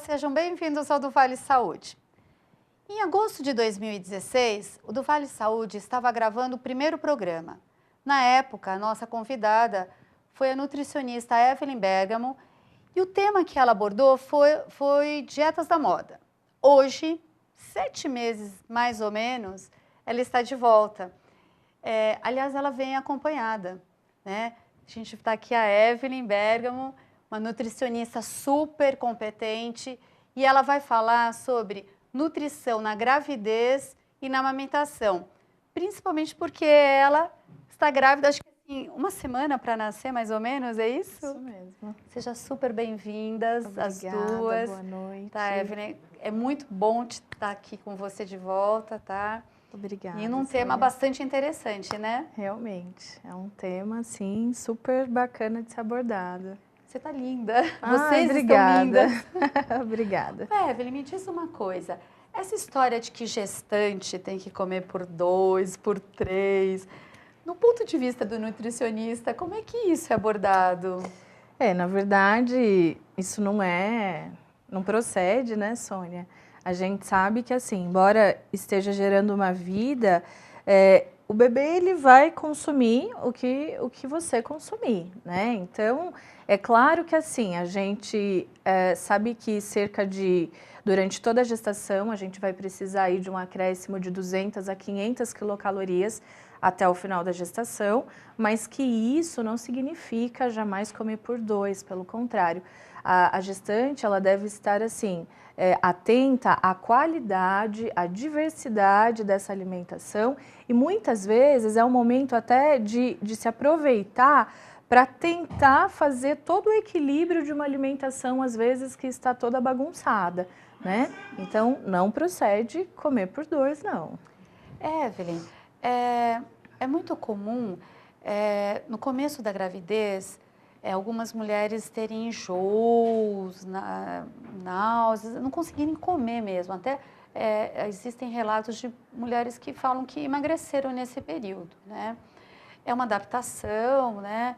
sejam bem-vindos ao do Vale Saúde. Em agosto de 2016, o do Vale Saúde estava gravando o primeiro programa. Na época, a nossa convidada foi a nutricionista Evelyn Bergamo e o tema que ela abordou foi dietas da moda. Hoje, 7 meses mais ou menos, ela está de volta. Aliás, ela vem acompanhada, né? A gente está aqui a Evelyn Bergamo, uma nutricionista super competente, e ela vai falar sobre nutrição na gravidez e na amamentação, principalmente porque ela está grávida, acho que assim, uma semana para nascer, mais ou menos, é isso? Isso mesmo. Sejam super bem-vindas, as duas. Boa noite. Tá, Evelyn, é muito bom estar aqui com você de volta, tá? Obrigada. E num tema bastante interessante, né? Realmente, é um tema, assim, super bacana de ser abordado. Você tá linda. Vocês obrigada. estão lindas. Obrigada. Evelyn, me diz uma coisa. Essa história de que gestante tem que comer por 2, por 3, no ponto de vista do nutricionista, como é que isso é abordado? Na verdade, isso não procede, né, Sônia? A gente sabe que, assim, embora esteja gerando uma vida, o bebê ele vai consumir o que você consumir, né? Então, é claro que, assim, a gente sabe que durante toda a gestação, a gente vai precisar aí de um acréscimo de 200 a 500 quilocalorias até o final da gestação, mas que isso não significa jamais comer por 2, pelo contrário. A gestante, ela deve estar, assim, atenta à qualidade, à diversidade dessa alimentação e muitas vezes é um momento até de se aproveitar para tentar fazer todo o equilíbrio de uma alimentação, às vezes, que está toda bagunçada, né? Então, não procede comer por 2, não. Evelyn, é muito comum, no começo da gravidez, algumas mulheres terem enjoos, náuseas, não conseguirem comer mesmo. Até existem relatos de mulheres que falam que emagreceram nesse período, né? É uma adaptação, né?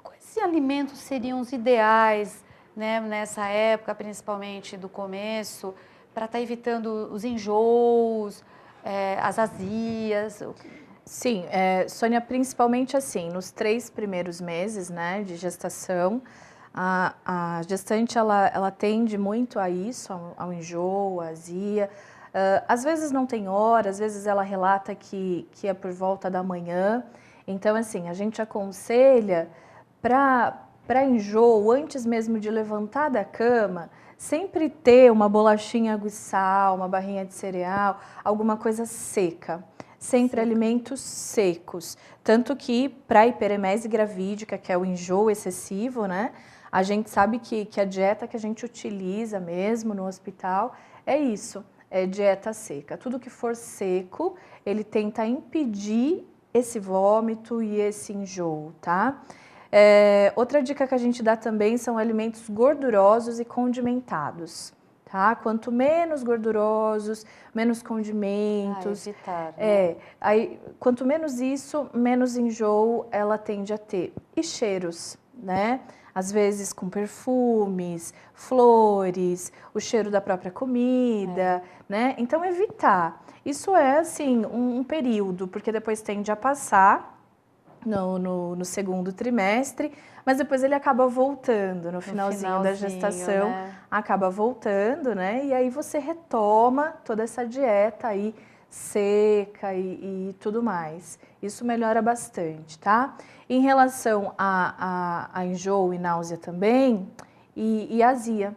Quais alimentos seriam os ideais, né, nessa época, principalmente do começo, para estar evitando os enjoos, as azias? Sim, Sônia, principalmente assim, nos 3 primeiros meses, né, de gestação, a gestante ela tende muito a isso, ao enjoo, à azia. Às vezes não tem hora, às vezes ela relata que é por volta da manhã. Então, assim, a gente aconselha para enjoo, antes mesmo de levantar da cama, sempre ter uma bolachinha água e sal, uma barrinha de cereal, alguma coisa seca. Sempre alimentos secos. Tanto que para a hiperemese gravídica, que é o enjoo excessivo, né? A gente sabe que a dieta que a gente utiliza mesmo no hospital é isso, é dieta seca. Tudo que for seco, ele tenta impedir esse vômito e esse enjoo, tá? Outra dica que a gente dá também são alimentos gordurosos e condimentados. Tá? Quanto menos gordurosos, menos condimentos. Evitar, né? Quanto menos isso, menos enjoo ela tende a ter. E cheiros, né? Às vezes com perfumes, flores, o cheiro da própria comida, né? Então evitar. Isso é, assim, um período, porque depois tende a passar no segundo trimestre, mas depois ele acaba voltando, no finalzinho da gestação, né? Acaba voltando, né? E aí você retoma toda essa dieta aí seca e tudo mais. Isso melhora bastante, tá? Em relação a enjoo e náusea também, e azia.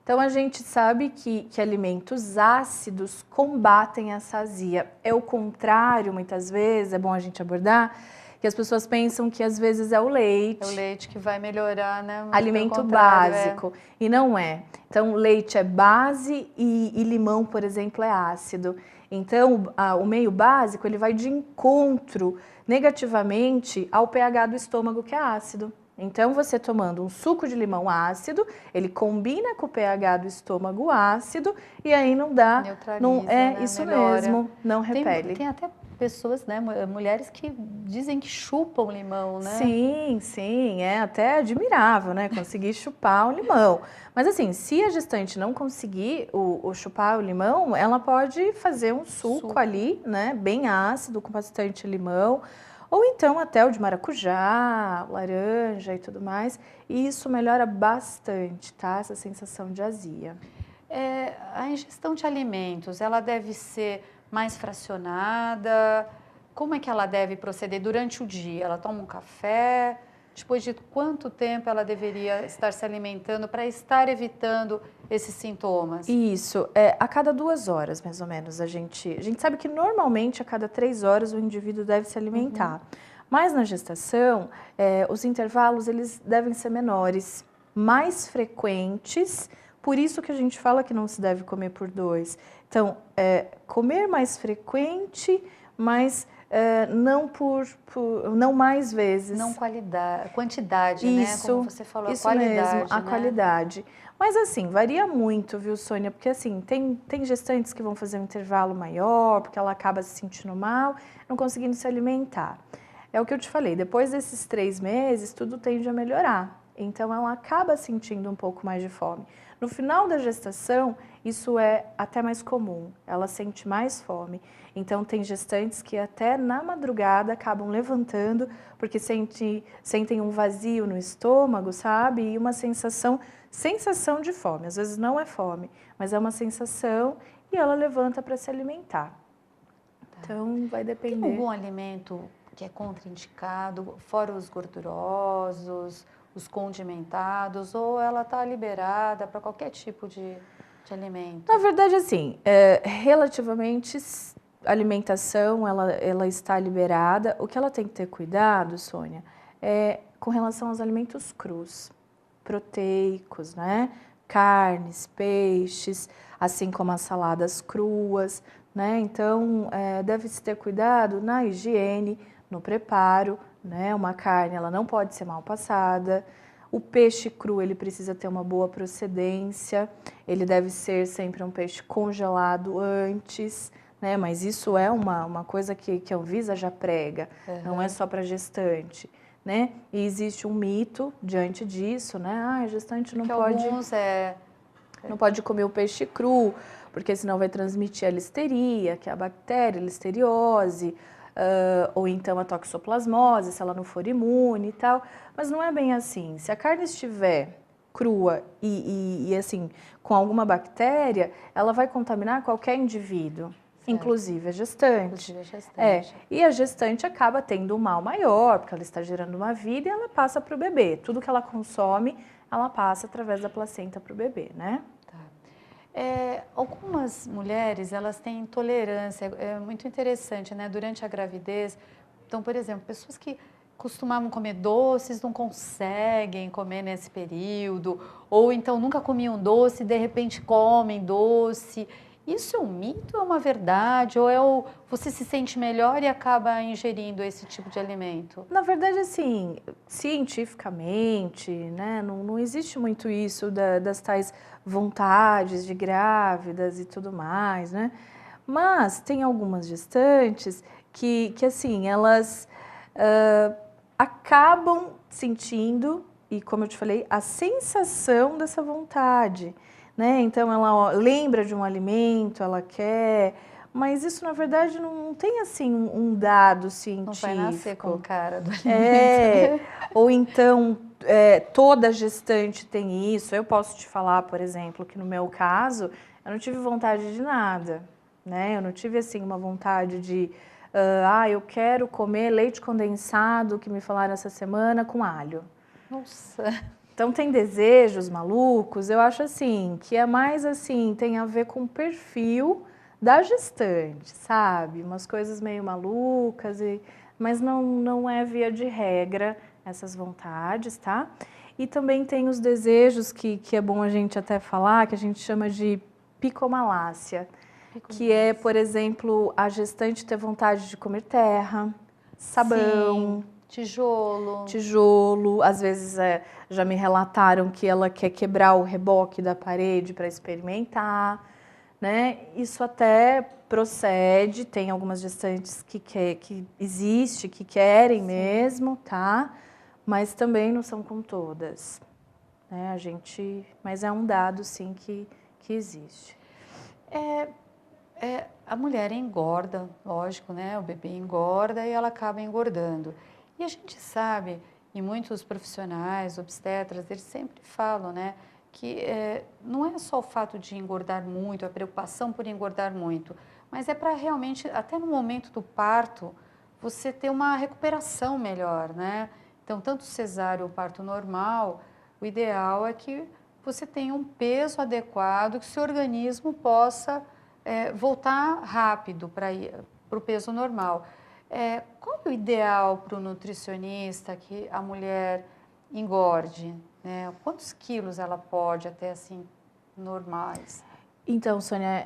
Então, a gente sabe que alimentos ácidos combatem essa azia. É o contrário, muitas vezes, é bom a gente abordar, que as pessoas pensam que às vezes é o leite. É o leite que vai melhorar, né? Muito alimento básico. E não é. Então, leite é base e limão, por exemplo, é ácido. Então, o meio básico, ele vai de encontro negativamente ao pH do estômago, que é ácido. Então, você tomando um suco de limão ácido, ele combina com o pH do estômago ácido e aí não dá... Neutraliza, né? Isso Melhora. mesmo, não repele. Tem até pessoas, né, mulheres que dizem que chupam limão, né? Sim, sim, é até admirável, né, conseguir chupar o limão. Mas assim, se a gestante não conseguir o chupar o limão, ela pode fazer um suco ali, né, bem ácido, com bastante limão, ou então até o de maracujá, laranja e tudo mais, e isso melhora bastante, tá, essa sensação de azia. A ingestão de alimentos, ela deve ser mais fracionada? Como é que ela deve proceder durante o dia? Ela toma um café? Depois de quanto tempo ela deveria estar se alimentando para estar evitando esses sintomas? Isso, a cada 2 horas, mais ou menos, a gente sabe que normalmente a cada 3 horas o indivíduo deve se alimentar. Mas na gestação, os intervalos eles devem ser menores, mais frequentes, por isso que a gente fala que não se deve comer por 2. Então, comer mais frequente, mas não mais vezes. Não quantidade, Isso, né? Como você falou, a isso qualidade, mesmo, a né? qualidade. Mas assim, varia muito, viu, Sônia? Porque assim, tem gestantes que vão fazer um intervalo maior, porque ela acaba se sentindo mal, não conseguindo se alimentar. É o que eu te falei, depois desses 3 meses, tudo tende a melhorar. Então, ela acaba sentindo um pouco mais de fome. No final da gestação, isso é até mais comum, ela sente mais fome. Então, tem gestantes que até na madrugada acabam levantando, porque sentem um vazio no estômago, sabe? E uma sensação de fome. Às vezes não é fome, mas é uma sensação e ela levanta para se alimentar. Então, vai depender. Tem algum alimento que é contraindicado, fora os gordurosos, os condimentados, ou ela está liberada para qualquer tipo de alimento? Na verdade, assim, relativamente a alimentação ela está liberada. O que ela tem que ter cuidado, Sônia, é com relação aos alimentos crus, proteicos, né? Carnes, peixes, assim como as saladas cruas, né? Então, deve-se ter cuidado na higiene, no preparo, né? Uma carne, ela não pode ser mal passada. O peixe cru, ele precisa ter uma boa procedência, ele deve ser sempre um peixe congelado antes, né? Mas isso é uma coisa que a Anvisa já prega, não é só para gestante, né? E existe um mito diante disso, né? A gestante não pode... Não pode comer o peixe cru, porque senão vai transmitir a listeria, que é a bactéria, a listeriose, ou então a toxoplasmose, se ela não for imune e tal. Mas não é bem assim. Se a carne estiver crua e assim, com alguma bactéria, ela vai contaminar qualquer indivíduo, inclusive a gestante. E a gestante acaba tendo um mal maior, porque ela está gerando uma vida e ela passa para o bebê. Tudo que ela consome, ela passa através da placenta para o bebê, né? Algumas mulheres, elas têm intolerância, é muito interessante, né? Durante a gravidez, então, por exemplo, pessoas que costumavam comer doces não conseguem comer nesse período, ou então nunca comiam doce e de repente comem doce. Isso é um mito ou é uma verdade? Ou você se sente melhor e acaba ingerindo esse tipo de alimento? Na verdade, assim, cientificamente, né, não existe muito isso das tais vontades de grávidas e tudo mais, né? Mas tem algumas gestantes que assim, elas acabam sentindo, e como eu te falei, a sensação dessa vontade, né? Então, ela lembra de um alimento, ela quer, mas isso, na verdade, não tem, assim, um dado científico. Não vai nascer com cara do alimento. Ou então, toda gestante tem isso. Eu posso te falar, por exemplo, que no meu caso, eu não tive vontade de nada, né? Eu não tive, assim, uma vontade de, eu quero comer leite condensado, que me falaram essa semana, com alho. Nossa! Então, tem desejos malucos, eu acho assim, que é mais assim, tem a ver com o perfil da gestante, sabe? Umas coisas meio malucas, mas não é via de regra essas vontades, tá? E também tem os desejos que é bom a gente até falar, que a gente chama de picomalácia, que é, por exemplo, a gestante ter vontade de comer terra, sabão... Sim. Tijolo, às vezes já me relataram que ela quer quebrar o reboque da parede para experimentar, né? Isso até procede, tem algumas gestantes que existe, que querem mesmo, tá? Mas também não são com todas, né? Mas é um dado, sim, que existe. A mulher engorda, lógico, né? O bebê engorda e ela acaba engordando. E a gente sabe, e muitos profissionais, obstetras, eles sempre falam, né? Que não é só o fato de engordar muito, a preocupação por engordar muito, mas é para realmente, até no momento do parto, você ter uma recuperação melhor, né? Então, tanto cesáreo ou parto normal, o ideal é que você tenha um peso adequado, que o seu organismo possa voltar rápido para o peso normal. Qual é o ideal para o nutricionista que a mulher engorde? Né? Quantos quilos ela pode até assim normais? Então, Sônia,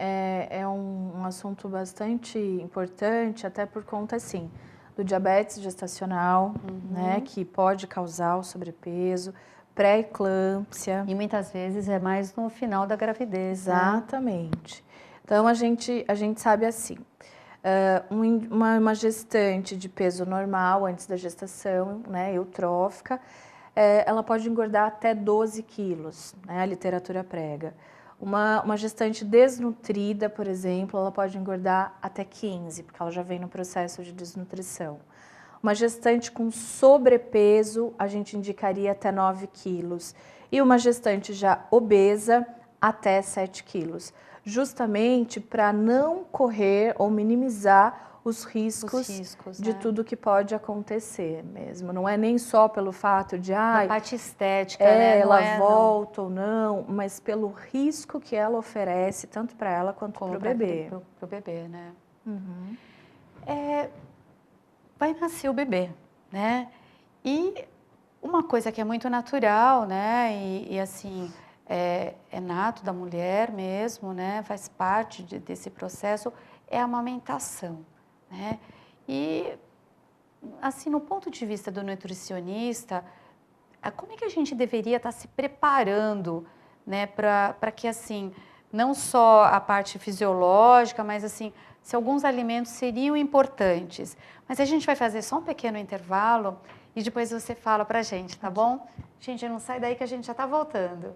é um assunto bastante importante, até por conta, assim, do diabetes gestacional, né, que pode causar o sobrepeso, pré-eclâmpsia. E muitas vezes é mais no final da gravidez. Exatamente. Né? Então, a gente sabe assim, uma gestante de peso normal antes da gestação, né, eutrófica, ela pode engordar até 12 quilos, né, a literatura prega. Uma gestante desnutrida, por exemplo, ela pode engordar até 15, porque ela já vem no processo de desnutrição. Uma gestante com sobrepeso, a gente indicaria até 9 quilos. E uma gestante já obesa, até 7 quilos. Justamente para não correr ou minimizar os riscos de tudo que pode acontecer mesmo. Não é nem só pelo fato de da parte estética, né? Ela volta ou não, mas pelo risco que ela oferece, tanto para ela quanto para o bebê. Para o bebê, né? Vai nascer o bebê, né? E uma coisa que é muito natural, né? E assim, é nato da mulher mesmo, né? Faz parte desse processo, é a amamentação, né? E, assim, no ponto de vista do nutricionista, como é que a gente deveria estar se preparando, né? Para que, assim, não só a parte fisiológica, mas, assim, se alguns alimentos seriam importantes. Mas a gente vai fazer só um pequeno intervalo e depois você fala para a gente, tá bom? Gente, não sai daí que a gente já está voltando.